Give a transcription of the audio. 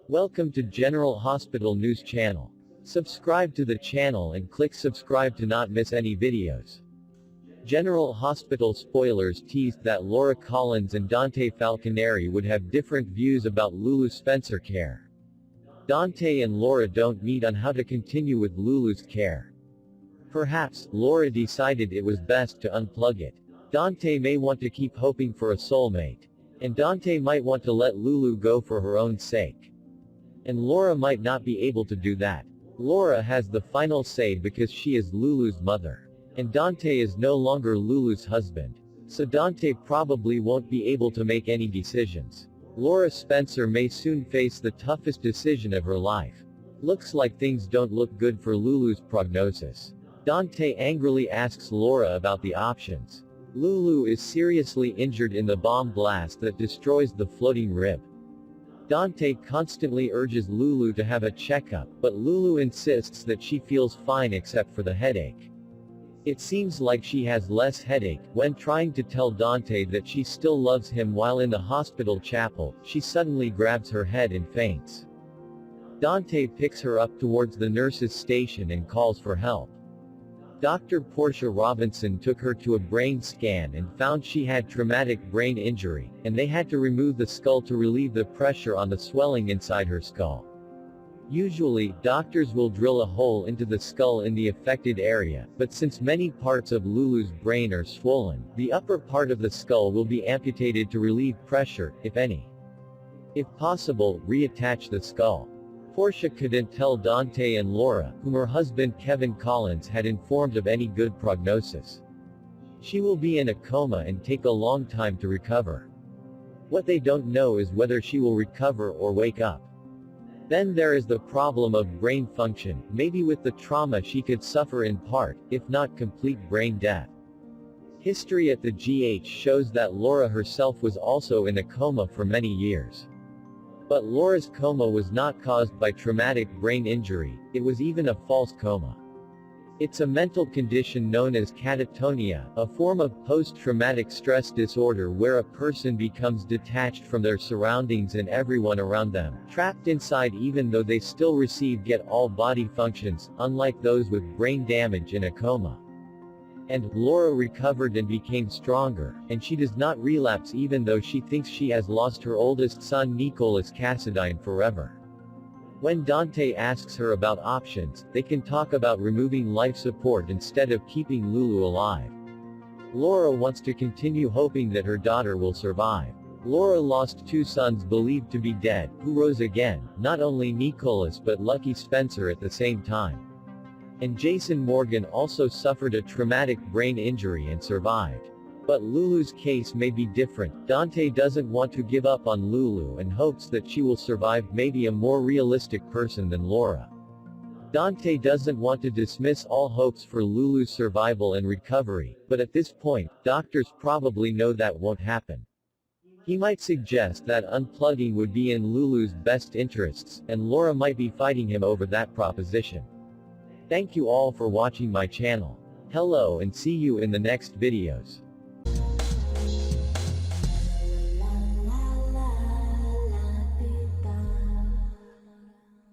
Welcome to General Hospital News Channel. Subscribe to the channel and click subscribe to not miss any videos. General Hospital spoilers teased that Laura Collins and Dante Falconeri would have different views about Lulu Spencer care. Dante and Laura don't meet on how to continue with Lulu's care. Perhaps, Laura decided it was best to unplug it. Dante may want to keep hoping for a soulmate. And Dante might want to let Lulu go for her own sake. And Laura might not be able to do that. Laura has the final say because she is Lulu's mother. And Dante is no longer Lulu's husband. So Dante probably won't be able to make any decisions. Laura Spencer may soon face the toughest decision of her life. Looks like things don't look good for Lulu's prognosis. Dante angrily asks Laura about the options. Lulu is seriously injured in the bomb blast that destroys the floating rib. Dante constantly urges Lulu to have a checkup, but Lulu insists that she feels fine except for the headache. It seems like she has less headache. When trying to tell Dante that she still loves him while in the hospital chapel, she suddenly grabs her head and faints. Dante picks her up towards the nurse's station and calls for help. Dr. Portia Robinson took her to a brain scan and found she had traumatic brain injury, and they had to remove the skull to relieve the pressure on the swelling inside her skull. Usually, doctors will drill a hole into the skull in the affected area, but since many parts of Lulu's brain are swollen, the upper part of the skull will be amputated to relieve pressure, if any. If possible, reattach the skull. Portia couldn't tell Dante and Laura, whom her husband Kevin Collins had informed of any good prognosis. She will be in a coma and take a long time to recover. What they don't know is whether she will recover or wake up. Then there is the problem of brain function. Maybe with the trauma she could suffer in part, if not complete brain death. History at the GH shows that Laura herself was also in a coma for many years. But Laura's coma was not caused by traumatic brain injury, it was even a false coma. It's a mental condition known as catatonia, a form of post-traumatic stress disorder where a person becomes detached from their surroundings and everyone around them, trapped inside even though they still get all body functions, unlike those with brain damage in a coma. And Laura recovered and became stronger, and she does not relapse even though she thinks she has lost her oldest son Nicholas Cassadine forever. When Dante asks her about options, they can talk about removing life support instead of keeping Lulu alive. Laura wants to continue hoping that her daughter will survive. Laura lost two sons believed to be dead, who rose again, not only Nicholas but Lucky Spencer at the same time. And Jason Morgan also suffered a traumatic brain injury and survived. But Lulu's case may be different. Dante doesn't want to give up on Lulu and hopes that she will survive, maybe a more realistic person than Laura. Dante doesn't want to dismiss all hopes for Lulu's survival and recovery, but at this point, doctors probably know that won't happen. He might suggest that unplugging would be in Lulu's best interests, and Laura might be fighting him over that proposition. Thank you all for watching my channel. Hello and see you in the next videos.